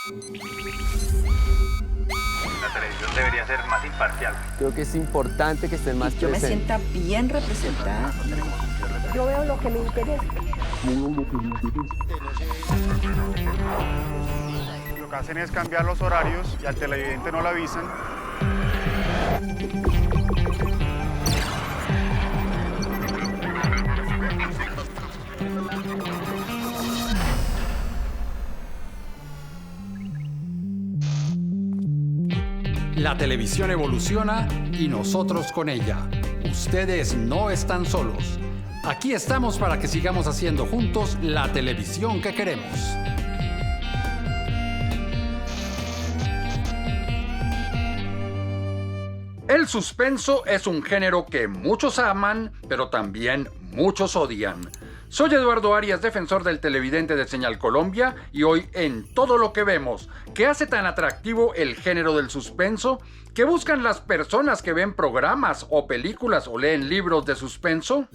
La televisión debería ser más imparcial. Creo que es importante que estén más Yo me presentes. sienta bien representada. Yo veo lo que me interesa. Lo que hacen es cambiar los horarios y al televidente no lo avisan. La televisión evoluciona y nosotros con ella. Ustedes no están solos. Aquí estamos para que sigamos haciendo juntos la televisión que queremos. El suspenso es un género que muchos aman, pero también muchos odian. Soy Eduardo Arias, defensor del televidente de Señal Colombia, y hoy en Todo lo que vemos, ¿qué hace tan atractivo el género del suspenso? ¿Qué buscan las personas que ven programas o películas o leen libros de suspenso?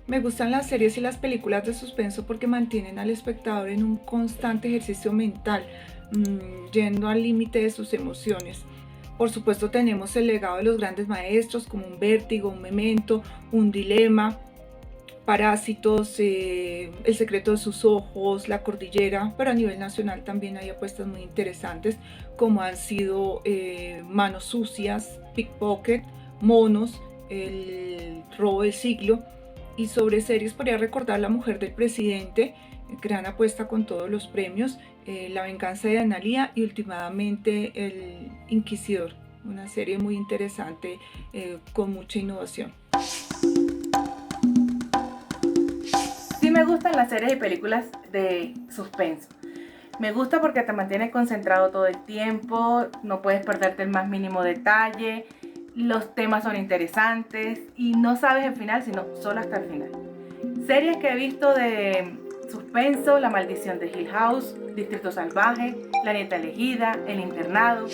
Me gustan las series y las películas de suspenso porque mantienen al espectador en un constante ejercicio mental, yendo al límite de sus emociones. Por supuesto tenemos el legado de los grandes maestros como un Vértigo, un Memento, un Dilema, Parásitos, El secreto de sus ojos, La cordillera, pero a nivel nacional también hay apuestas muy interesantes como han sido Manos sucias, Pickpocket, Monos, El robo del siglo. Y sobre series podría recordar La mujer del presidente, gran apuesta con todos los premios, La venganza de Analía y últimamente El Inquisidor, una serie muy interesante con mucha innovación. Sí me gustan las series y películas de suspenso. Me gusta porque te mantiene concentrado todo el tiempo, no puedes perderte el más mínimo detalle. Los temas son interesantes y no sabes el final, sino solo hasta el final. Series que he visto de suspenso: La maldición de Hill House, Distrito Salvaje, La nieta elegida, El internado.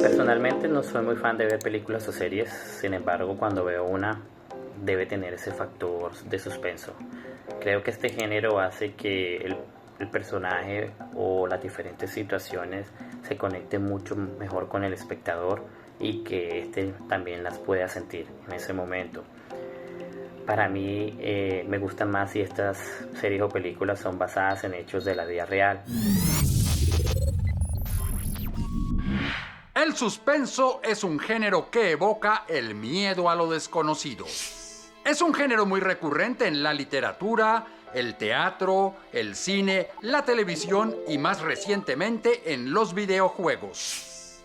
Personalmente no soy muy fan de ver películas o series, sin embargo cuando veo una debe tener ese factor de suspenso. Creo que este género hace que el personaje o las diferentes situaciones se conecten mucho mejor con el espectador y que éste también las pueda sentir en ese momento. Para mí me gustan más si estas series o películas son basadas en hechos de la vida real. El suspenso es un género que evoca el miedo a lo desconocido. Es un género muy recurrente en la literatura, el teatro, el cine, la televisión y más recientemente en los videojuegos.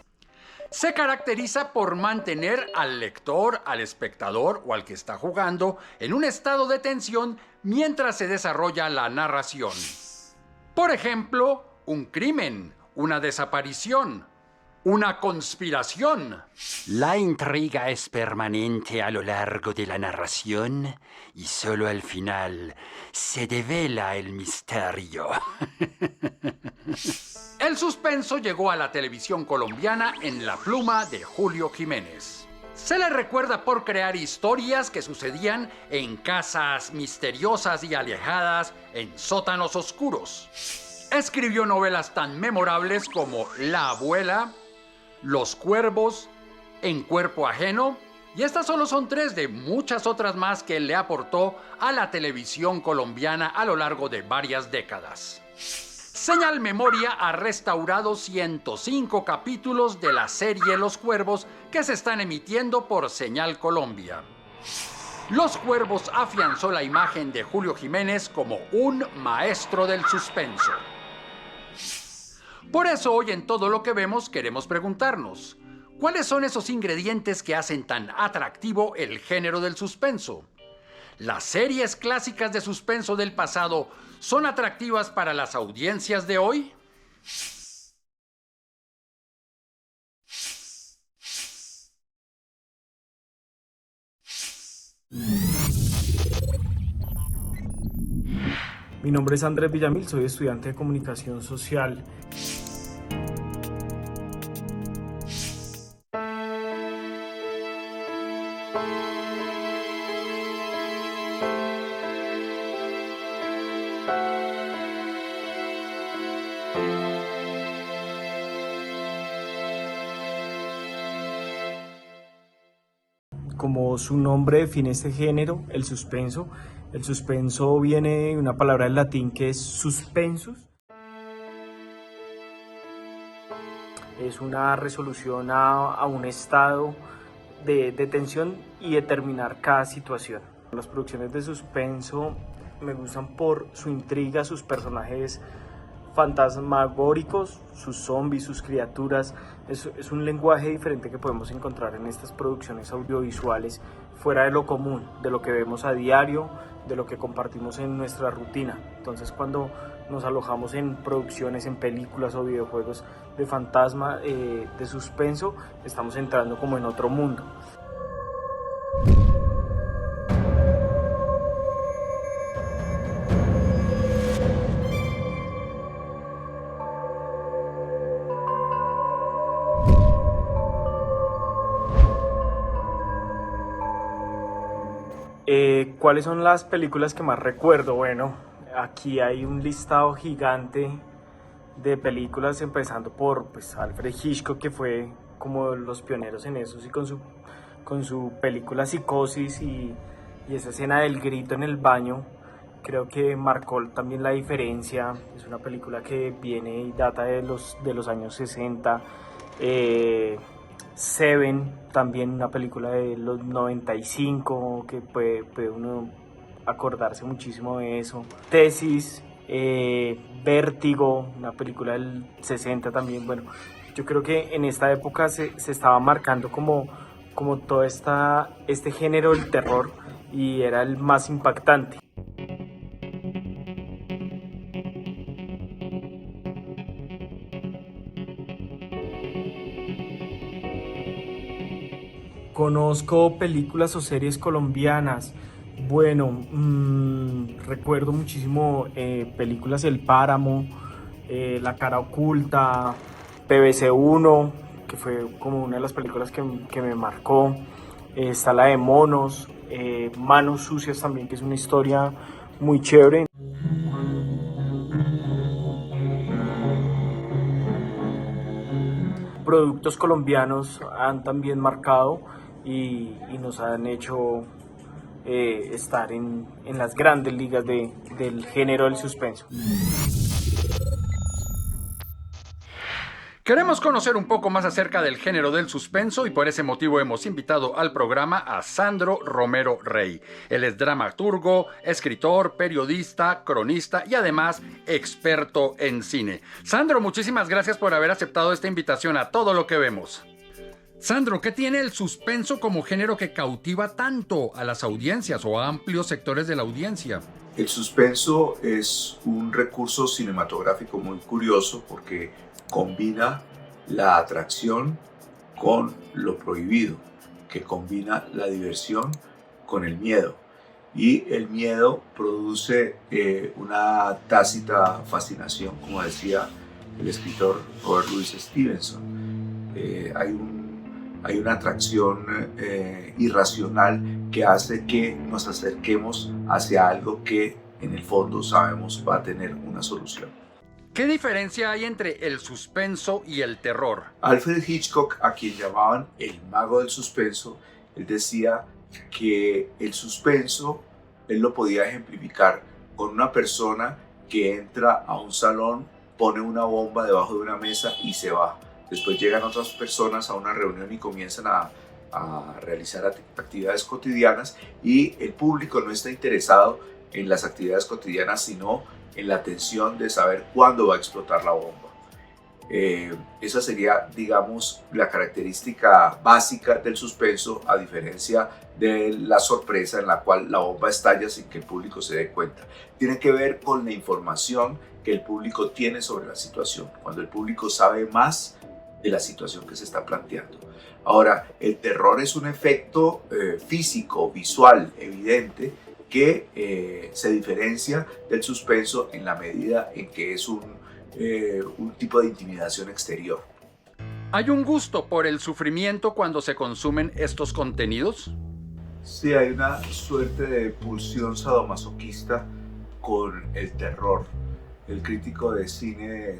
Se caracteriza por mantener al lector, al espectador o al que está jugando en un estado de tensión mientras se desarrolla la narración. Por ejemplo, un crimen, una desaparición, una conspiración. La intriga es permanente a lo largo de la narración y solo al final se devela el misterio. El suspenso llegó a la televisión colombiana en la pluma de Julio Jiménez. Se le recuerda por crear historias que sucedían en casas misteriosas y alejadas, en sótanos oscuros. Escribió novelas tan memorables como La abuela, Los cuervos, En cuerpo ajeno, y estas solo son 3 de muchas otras más que le aportó a la televisión colombiana a lo largo de varias décadas. Señal Memoria ha restaurado 105 capítulos de la serie Los Cuervos que se están emitiendo por Señal Colombia. Los Cuervos afianzó la imagen de Julio Jiménez como un maestro del suspenso. Por eso hoy en Todo lo que vemos queremos preguntarnos, ¿cuáles son esos ingredientes que hacen tan atractivo el género del suspenso? ¿Las series clásicas de suspenso del pasado son atractivas para las audiencias de hoy? Mi nombre es Andrés Villamil, soy estudiante de Comunicación Social. Como su nombre define este género, el suspenso. El suspenso viene de una palabra en latín que es suspensus. Es una resolución a un estado de tensión y determinar cada situación. Las producciones de suspenso me gustan por su intriga, sus personajes fantasmagóricos, sus zombies, sus criaturas. Es un lenguaje diferente que podemos encontrar en estas producciones audiovisuales, fuera de lo común, de lo que vemos a diario, de lo que compartimos en nuestra rutina. Entonces, cuando nos alojamos en producciones, en películas o videojuegos de fantasma, de suspenso, estamos entrando como en otro mundo. ¿Cuáles son las películas que más recuerdo? Bueno, aquí hay un listado gigante de películas, empezando por Alfred Hitchcock, que fue como los pioneros en eso, y con su película Psicosis y esa escena del grito en el baño, creo que marcó también la diferencia. Es una película que viene y data de los años 60. Seven, también una película de los 95, que puede uno acordarse muchísimo de eso. Tesis, Vértigo, una película del 60 también. Bueno, yo creo que en esta época se estaba marcando como todo este género del terror, y era el más impactante. Conozco películas o series colombianas. Bueno, recuerdo muchísimo películas El Páramo, La Cara Oculta, PBC 1, que fue como una de las películas que me marcó. Está la de Monos, Manos Sucias también, que es una historia muy chévere. Productos colombianos han también marcado y nos han hecho estar en las grandes ligas del género del suspenso. Queremos conocer un poco más acerca del género del suspenso y por ese motivo hemos invitado al programa a Sandro Romero Rey. Él es dramaturgo, escritor, periodista, cronista y además experto en cine. Sandro, muchísimas gracias por haber aceptado esta invitación a Todo lo que vemos. Sandro, ¿qué tiene el suspenso como género que cautiva tanto a las audiencias o a amplios sectores de la audiencia? El suspenso es un recurso cinematográfico muy curioso porque combina la atracción con lo prohibido, que combina la diversión con el miedo. Y el miedo produce una tácita fascinación, como decía el escritor Robert Louis Stevenson. Hay una atracción irracional que hace que nos acerquemos hacia algo que en el fondo sabemos va a tener una solución. ¿Qué diferencia hay entre el suspenso y el terror? Alfred Hitchcock, a quien llamaban el mago del suspenso, él decía que el suspenso él lo podía ejemplificar con una persona que entra a un salón, pone una bomba debajo de una mesa y se va. Después llegan otras personas a una reunión y comienzan a realizar actividades cotidianas, y el público no está interesado en las actividades cotidianas, sino en la tensión de saber cuándo va a explotar la bomba. Esa sería, digamos, la característica básica del suspenso, a diferencia de la sorpresa en la cual la bomba estalla sin que el público se dé cuenta. Tiene que ver con la información que el público tiene sobre la situación, cuando el público sabe más de la situación que se está planteando. Ahora, el terror es un efecto físico, visual, evidente, que se diferencia del suspenso en la medida en que es un tipo de intimidación exterior. ¿Hay un gusto por el sufrimiento cuando se consumen estos contenidos? Sí, hay una suerte de pulsión sadomasoquista con el terror. El crítico de cine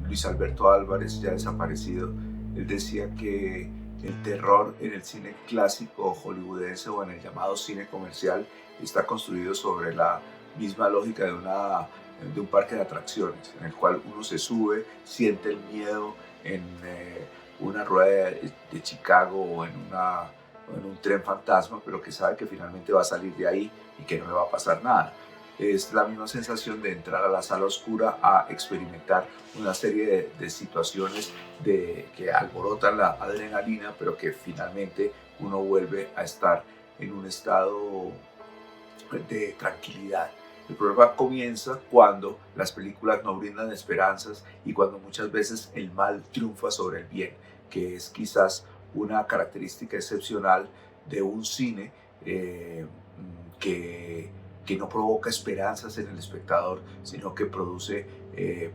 Luis Alberto Álvarez, ya desaparecido, él decía que el terror en el cine clásico hollywoodense o en el llamado cine comercial está construido sobre la misma lógica de un parque de atracciones, en el cual uno se sube, siente el miedo en una rueda de Chicago o en un tren fantasma, pero que sabe que finalmente va a salir de ahí y que no le va a pasar nada. Es la misma sensación de entrar a la sala oscura a experimentar una serie de situaciones que alborotan la adrenalina, pero que finalmente uno vuelve a estar en un estado de tranquilidad. El problema comienza cuando las películas no brindan esperanzas y cuando muchas veces el mal triunfa sobre el bien, que es quizás una característica excepcional de un cine que no provoca esperanzas en el espectador, sino que produce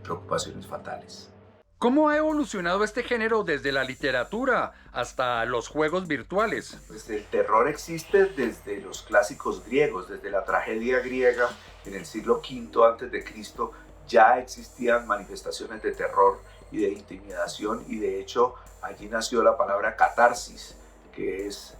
preocupaciones fatales. ¿Cómo ha evolucionado este género desde la literatura hasta los juegos virtuales? Pues el terror existe desde los clásicos griegos, desde la tragedia griega en el siglo V a.C. ya existían manifestaciones de terror y de intimidación, y de hecho allí nació la palabra catarsis, que es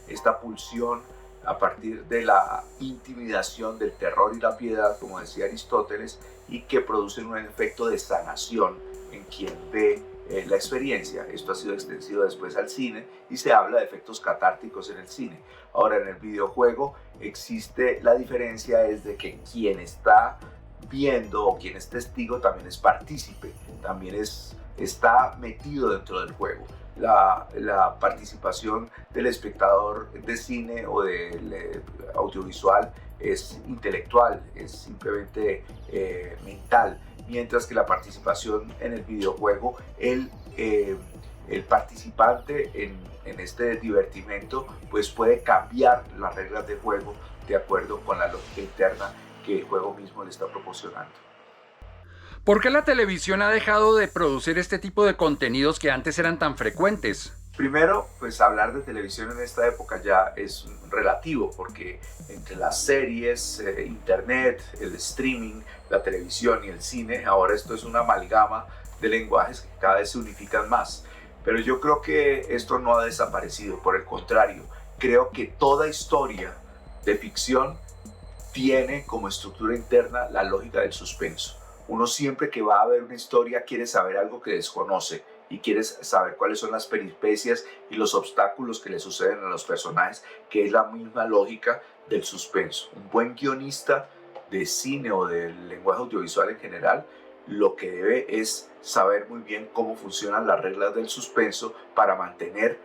esta pulsión a partir de la intimidación, del terror y la piedad, como decía Aristóteles, y que producen un efecto de sanación en quien ve la experiencia. Esto ha sido extendido después al cine y se habla de efectos catárticos en el cine. Ahora, en el videojuego existe la diferencia, es de que quien está viendo o quien es testigo también es partícipe, también está metido dentro del juego. La participación del espectador de cine o del audiovisual es intelectual, es simplemente mental, mientras que la participación en el videojuego, el participante en este divertimento pues puede cambiar las reglas del juego de acuerdo con la lógica interna que el juego mismo le está proporcionando. ¿Por qué la televisión ha dejado de producir este tipo de contenidos que antes eran tan frecuentes? Primero, pues hablar de televisión en esta época ya es relativo, porque entre las series, internet, el streaming, la televisión y el cine, ahora esto es una amalgama de lenguajes que cada vez se unifican más. Pero yo creo que esto no ha desaparecido, por el contrario, creo que toda historia de ficción tiene como estructura interna la lógica del suspenso. Uno siempre que va a ver una historia quiere saber algo que desconoce y quiere saber cuáles son las peripecias y los obstáculos que le suceden a los personajes, que es la misma lógica del suspenso. Un buen guionista de cine o del lenguaje audiovisual en general lo que debe es saber muy bien cómo funcionan las reglas del suspenso para mantener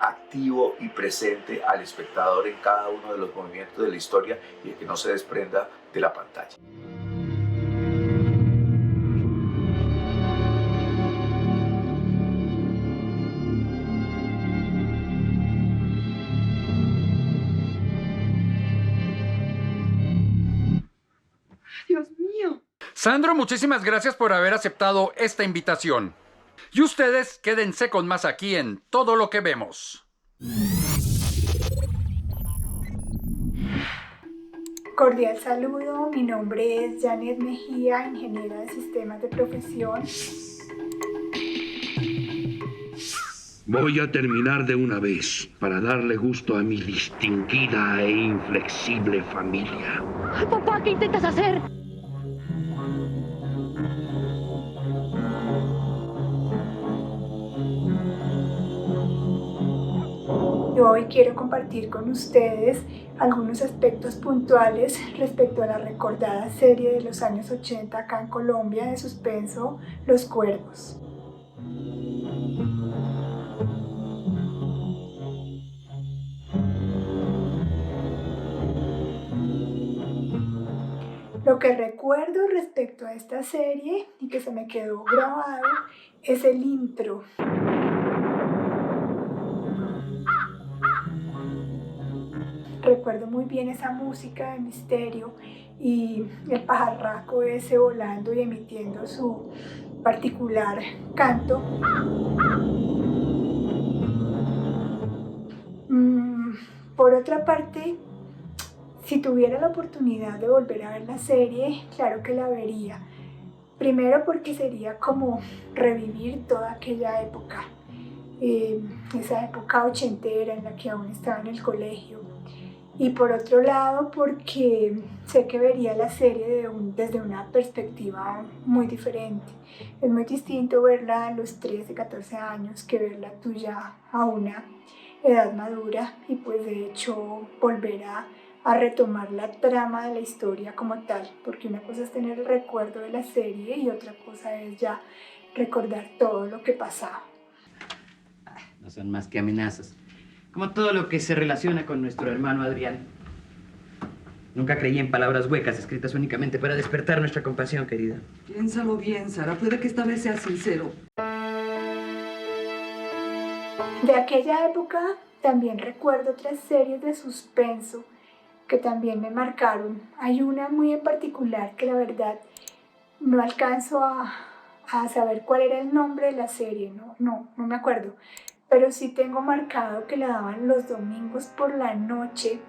activo y presente al espectador en cada uno de los movimientos de la historia y que no se desprenda de la pantalla. Sandro, muchísimas gracias por haber aceptado esta invitación. Y ustedes quédense con más aquí en Todo lo que vemos. Cordial saludo, mi nombre es Janet Mejía, ingeniera de sistemas de profesión. Voy a terminar de una vez para darle gusto a mi distinguida e inflexible familia. Papá, ¿qué intentas hacer? Yo hoy quiero compartir con ustedes algunos aspectos puntuales respecto a la recordada serie de los años 80 acá en Colombia de suspenso, Los Cuervos. Lo que recuerdo respecto a esta serie y que se me quedó grabado es el intro. Recuerdo muy bien esa música de misterio y el pajarraco ese volando y emitiendo su particular canto. Por otra parte, si tuviera la oportunidad de volver a ver la serie, claro que la vería. Primero porque sería como revivir toda aquella época, esa época ochentera en la que aún estaba en el colegio. Y por otro lado porque sé que vería la serie desde una perspectiva muy diferente. Es muy distinto verla a los 13, 14 años que verla tuya a una edad madura y pues de hecho volver a retomar la trama de la historia como tal, porque una cosa es tener el recuerdo de la serie y otra cosa es ya recordar todo lo que pasaba. No son más que amenazas, como todo lo que se relaciona con nuestro hermano Adrián. Nunca creí en palabras huecas escritas únicamente para despertar nuestra compasión, querida. Piénsalo bien, Sara. Puede que esta vez sea sincero. De aquella época también recuerdo otras series de suspenso que también me marcaron. Hay una muy en particular que la verdad no alcanzo a saber cuál era el nombre de la serie, no me acuerdo. Pero sí tengo marcado que la daban los domingos por la noche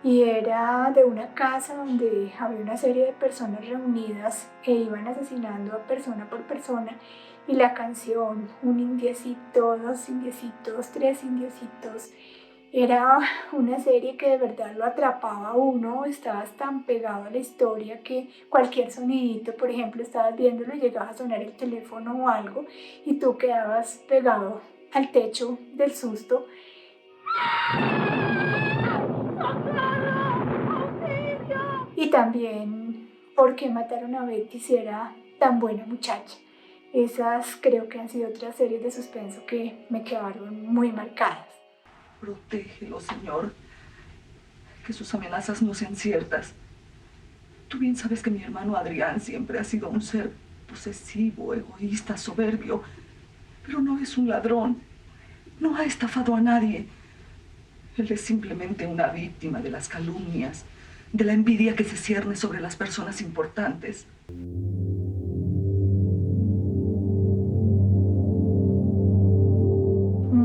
y era de una casa donde había una serie de personas reunidas e iban asesinando a persona por persona. Y la canción, un indiecito, dos indiecitos, tres indiecitos, era una serie que de verdad lo atrapaba a uno, estabas tan pegado a la historia que cualquier sonidito, por ejemplo, estabas viéndolo y llegaba a sonar el teléfono o algo y tú quedabas pegado al techo del susto. Y también ¿Por qué mataron a Betty si era tan buena muchacha? Esas creo que han sido otras series de suspenso que me quedaron muy marcadas. Protégelo, Señor. Que sus amenazas no sean ciertas. Tú bien sabes que mi hermano Adrián siempre ha sido un ser posesivo, egoísta, soberbio. Pero no es un ladrón. No ha estafado a nadie. Él es simplemente una víctima de las calumnias, de la envidia que se cierne sobre las personas importantes.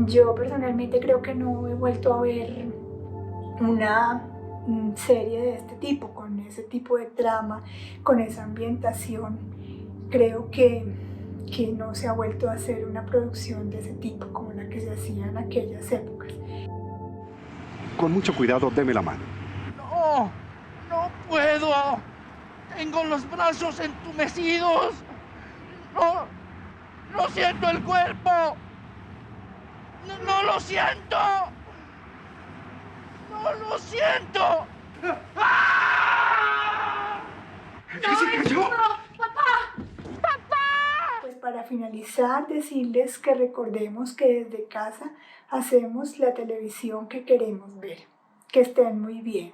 Yo personalmente creo que no he vuelto a ver una serie de este tipo, con ese tipo de trama, con esa ambientación. Creo que no se ha vuelto a hacer una producción de ese tipo como la que se hacía en aquellas épocas. Con mucho cuidado, deme la mano. ¡No! ¡No puedo! ¡Tengo los brazos entumecidos! ¡No siento el cuerpo! ¡No lo siento! ¡No lo siento! ¡Ah! ¡No, se cayó! ¡Papá! ¡Papá! Pues para finalizar, decirles que recordemos que desde casa hacemos la televisión que queremos ver. Que estén muy bien.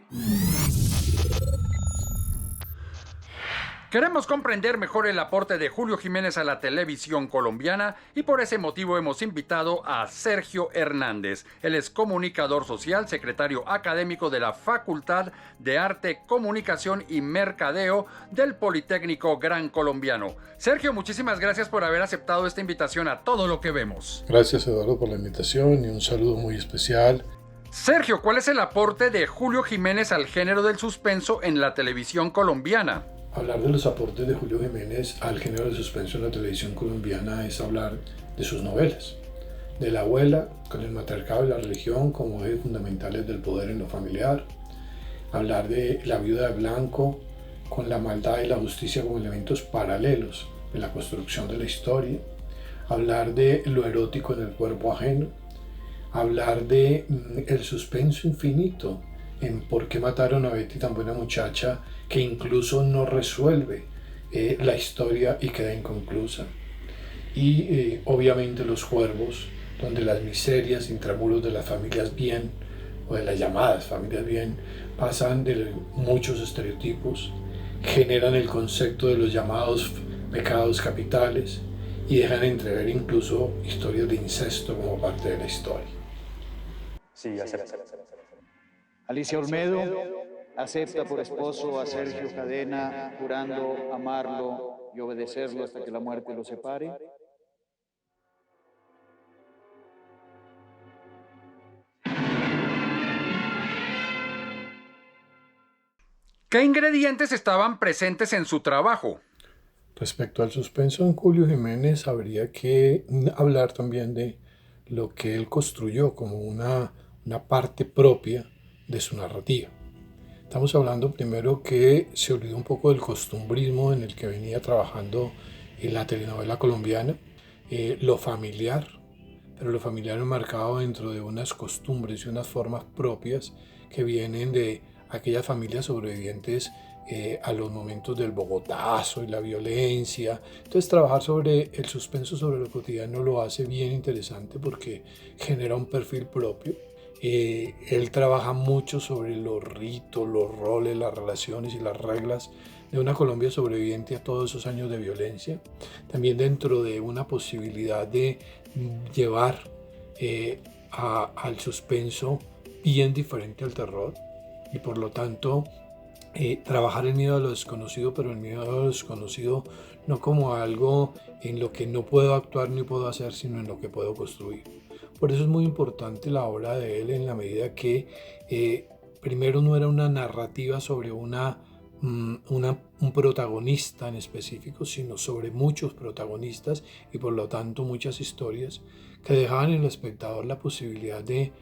Queremos comprender mejor el aporte de Julio Jiménez a la televisión colombiana y por ese motivo hemos invitado a Sergio Hernández. Él es comunicador social, secretario académico de la Facultad de Arte, Comunicación y Mercadeo del Politécnico Gran Colombiano. Sergio, muchísimas gracias por haber aceptado esta invitación a Todo lo que Vemos. Gracias, Eduardo, por la invitación y un saludo muy especial. Sergio, ¿cuál es el aporte de Julio Jiménez al género del suspenso en la televisión colombiana? Hablar de los aportes de Julio Jiménez al género de suspenso en la televisión colombiana es hablar de sus novelas, de la abuela con el matriarcado y la religión como ejes fundamentales del poder en lo familiar, hablar de La viuda de Blanco con la maldad y la justicia como elementos paralelos de la construcción de la historia, hablar de lo erótico en el cuerpo ajeno, hablar de el suspenso infinito en por qué mataron a Betty, tan buena muchacha, que incluso no resuelve la historia y queda inconclusa. Y obviamente Los Cuervos, donde las miserias, intramuros de las familias bien, o de las llamadas familias bien, pasan de muchos estereotipos, generan el concepto de los llamados pecados capitales y dejan entrever incluso historias de incesto como parte de la historia. Sí, acepto. Alicia Olmedo acepta por esposo a Sergio Cadena, jurando amarlo y obedecerlo hasta que la muerte los separe. ¿Qué ingredientes estaban presentes en su trabajo? Respecto al suspenso en Julio Jiménez, habría que hablar también de lo que él construyó como una parte propia de su narrativa. Estamos hablando primero que se olvidó un poco del costumbrismo en el que venía trabajando en la telenovela colombiana, lo familiar, pero lo familiar enmarcado dentro de unas costumbres y unas formas propias que vienen de aquellas familias sobrevivientes a los momentos del Bogotazo y la violencia. Entonces trabajar sobre el suspenso sobre lo cotidiano lo hace bien interesante porque genera un perfil propio. Él trabaja mucho sobre los ritos, los roles, las relaciones y las reglas de una Colombia sobreviviente a todos esos años de violencia. También dentro de una posibilidad de llevar al suspenso bien diferente al terror y por lo tanto trabajar el miedo a lo desconocido, pero el miedo a lo desconocido no como algo en lo que no puedo actuar ni puedo hacer, sino en lo que puedo construir. Por eso es muy importante la obra de él en la medida que primero no era una narrativa sobre un protagonista en específico, sino sobre muchos protagonistas y por lo tanto muchas historias que dejaban en el espectador la posibilidad de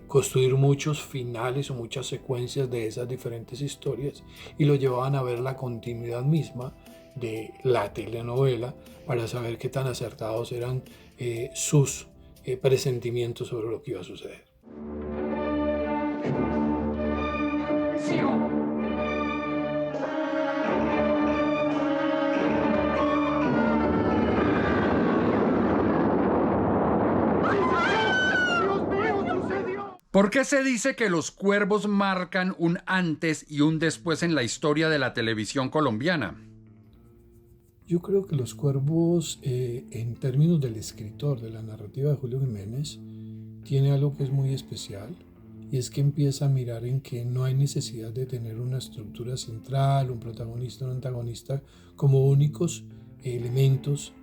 construir muchos finales o muchas secuencias de esas diferentes historias y lo llevaban a ver la continuidad misma de la telenovela para saber qué tan acertados eran sus presentimientos sobre lo que iba a suceder. ¿Por qué se dice que Los Cuervos marcan un antes y un después en la historia de la televisión colombiana? Yo creo que Los Cuervos, en términos del escritor, de la narrativa de Julio Jiménez, tiene algo que es muy especial y es que empieza a mirar en que no hay necesidad de tener una estructura central, un protagonista, un antagonista como únicos elementos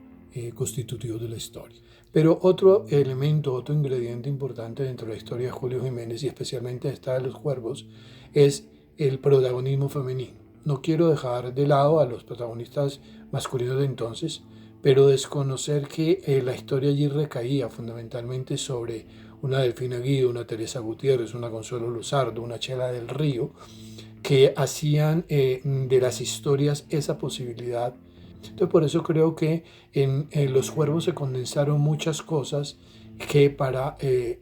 constitutivos de la historia. Pero otro elemento, otro ingrediente importante dentro de la historia de Julio Jiménez y especialmente esta de Los Cuervos es el protagonismo femenino. No quiero dejar de lado a los protagonistas masculinos de entonces, pero desconocer que la historia allí recaía fundamentalmente sobre una Delfina Guido, una Teresa Gutiérrez, una Consuelo Luzardo, una Chela del Río, que hacían de las historias esa posibilidad. Entonces por eso creo que en Los Cuervos se condensaron muchas cosas que para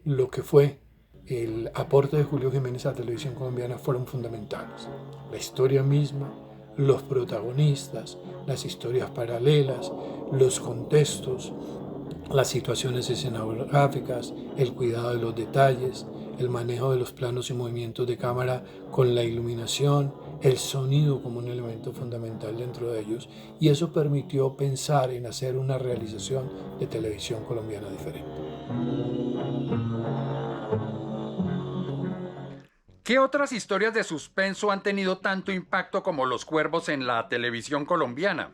lo que fue el aporte de Julio Jiménez a la televisión colombiana fueron fundamentales. La historia misma, los protagonistas, las historias paralelas, los contextos, las situaciones escenográficas, el cuidado de los detalles, el manejo de los planos y movimientos de cámara con la iluminación, el sonido como un elemento fundamental dentro de ellos, y eso permitió pensar en hacer una realización de televisión colombiana diferente. ¿Qué otras historias de suspenso han tenido tanto impacto como Los Cuervos en la televisión colombiana?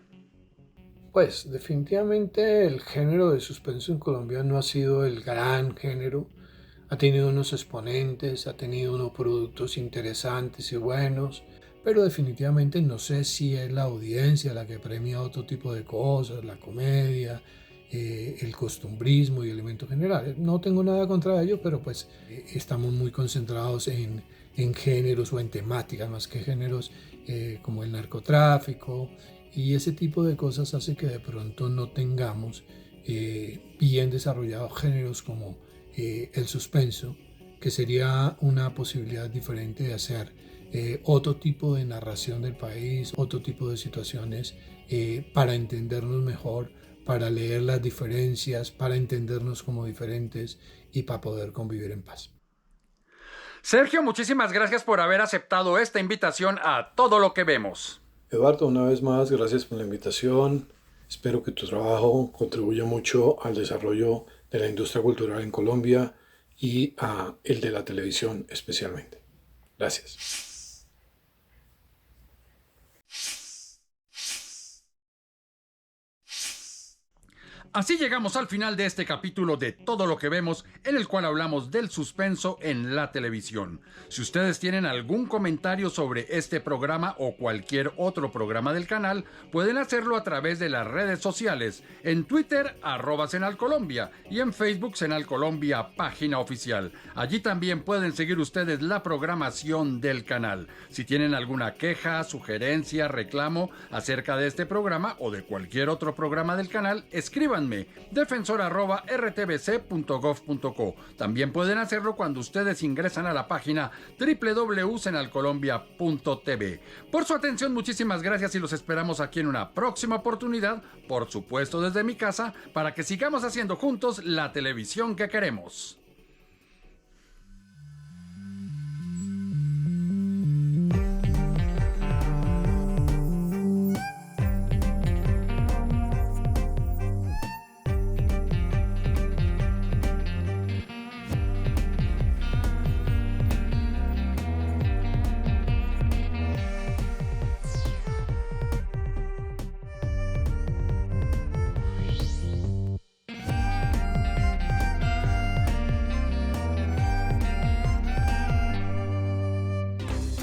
Pues definitivamente el género de suspenso en Colombia no ha sido el gran género. Ha tenido unos exponentes, ha tenido unos productos interesantes y buenos, pero definitivamente no sé si es la audiencia la que premia otro tipo de cosas, la comedia, el costumbrismo y elementos generales. No tengo nada contra ello, pero pues estamos muy concentrados en géneros o en temáticas más que géneros como el narcotráfico, y ese tipo de cosas hace que de pronto no tengamos bien desarrollados géneros como el suspenso, que sería una posibilidad diferente de hacer otro tipo de narración del país, otro tipo de situaciones para entendernos mejor, para leer las diferencias, para entendernos como diferentes y para poder convivir en paz. Sergio, muchísimas gracias por haber aceptado esta invitación a Todo lo que Vemos. Eduardo, una vez más, gracias por la invitación. Espero que tu trabajo contribuya mucho al desarrollo de la industria cultural en Colombia y a el de la televisión especialmente. Gracias. Así llegamos al final de este capítulo de Todo lo que vemos, en el cual hablamos del suspenso en la televisión. Si ustedes tienen algún comentario sobre este programa o cualquier otro programa del canal, pueden hacerlo a través de las redes sociales. En Twitter, @SenalColombia, y en Facebook, SenalColombia, página oficial. Allí también pueden seguir ustedes la programación del canal. Si tienen alguna queja, sugerencia, reclamo acerca de este programa o de cualquier otro programa del canal, escríbanme defensor@rtbc.gov.co. También pueden hacerlo cuando ustedes ingresan a la página www.senalcolombia.tv. Por su atención, muchísimas gracias y los esperamos aquí en una próxima oportunidad, por supuesto desde mi casa, para que sigamos haciendo juntos la televisión que queremos.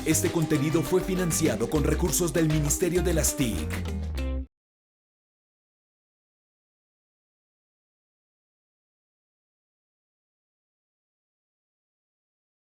Este contenido fue financiado con recursos del Ministerio de las TIC.